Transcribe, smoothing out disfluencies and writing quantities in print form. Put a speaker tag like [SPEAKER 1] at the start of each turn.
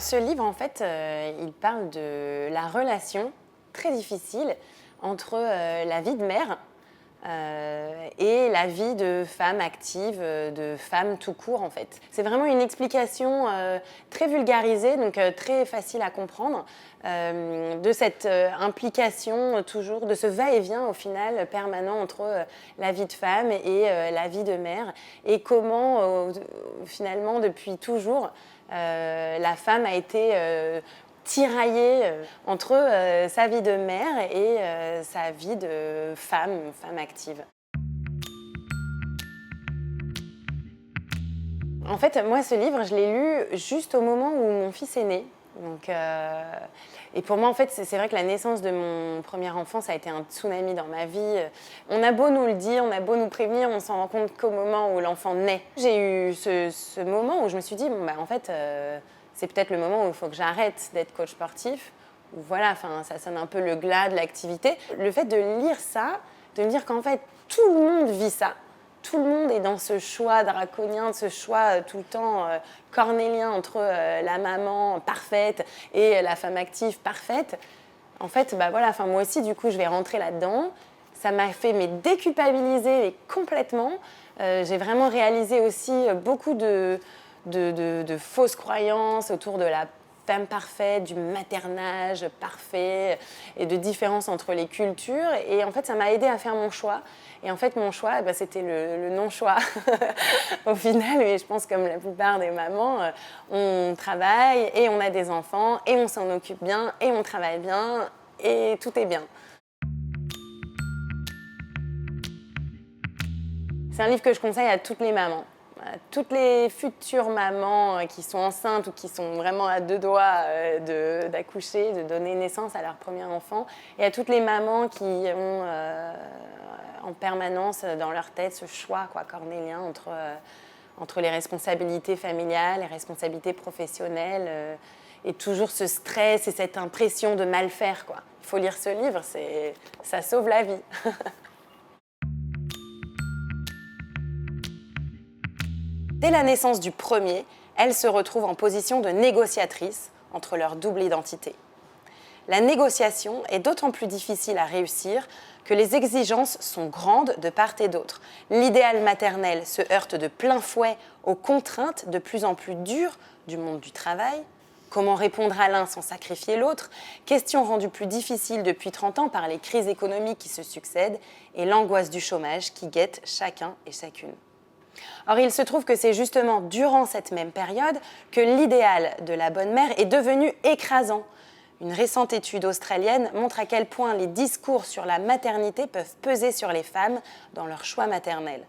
[SPEAKER 1] ce livre, en fait, il parle de la relation très difficile entre la vie de mère et la vie de femme active, de femme tout court, en fait. C'est vraiment une explication très vulgarisée, donc très facile à comprendre, de cette implication toujours, de ce va-et-vient au final permanent entre la vie de femme et la vie de mère, et comment finalement depuis toujours la femme a été tiraillée entre sa vie de mère et sa vie de femme active. En fait, moi, ce livre, je l'ai lu juste au moment où mon fils est né. Donc, et pour moi, en fait, c'est vrai que la naissance de mon premier enfant, ça a été un tsunami dans ma vie. On a beau nous le dire, on a beau nous prévenir, on s'en rend compte qu'au moment où l'enfant naît. J'ai eu ce moment où je me suis dit, bon, bah, en fait, c'est peut-être le moment où il faut que j'arrête d'être coach sportif. Ou voilà, ça sonne un peu le glas de l'activité. Le fait de lire ça, de me dire qu'en fait, tout le monde vit ça. Tout le monde est dans ce choix draconien, ce choix tout le temps cornélien entre la maman parfaite et la femme active parfaite. En fait, bah voilà, moi aussi, du coup, je vais rentrer là-dedans. Ça m'a fait déculpabiliser complètement. J'ai vraiment réalisé aussi beaucoup de fausses croyances autour de la femme parfaite, du maternage parfait et de différences entre les cultures. Et en fait, ça m'a aidé à faire mon choix. Et en fait, mon choix, c'était le non-choix. Au final, et je pense comme la plupart des mamans, on travaille et on a des enfants et on s'en occupe bien et on travaille bien et tout est bien. C'est un livre que je conseille à toutes les mamans. Toutes les futures mamans qui sont enceintes ou qui sont vraiment à deux doigts d'accoucher, de donner naissance à leur premier enfant, et à toutes les mamans qui ont en permanence dans leur tête ce choix cornélien entre les responsabilités familiales, les responsabilités professionnelles, et toujours ce stress et cette impression de mal faire. Il faut lire ce livre, ça sauve la vie. Dès la naissance du premier, elles se retrouvent en position de négociatrice entre leur double identité. La négociation est d'autant plus difficile à réussir que les exigences sont grandes de part et d'autre. L'idéal maternel se heurte de plein fouet aux contraintes de plus en plus dures du monde du travail. Comment répondre à l'un sans sacrifier l'autre? Question rendue plus difficile depuis 30 ans par les crises économiques qui se succèdent et l'angoisse du chômage qui guette chacun et chacune. Or, il se trouve que c'est justement durant cette même période que l'idéal de la bonne mère est devenu écrasant. Une récente étude australienne montre à quel point les discours sur la maternité peuvent peser sur les femmes dans leur choix maternel.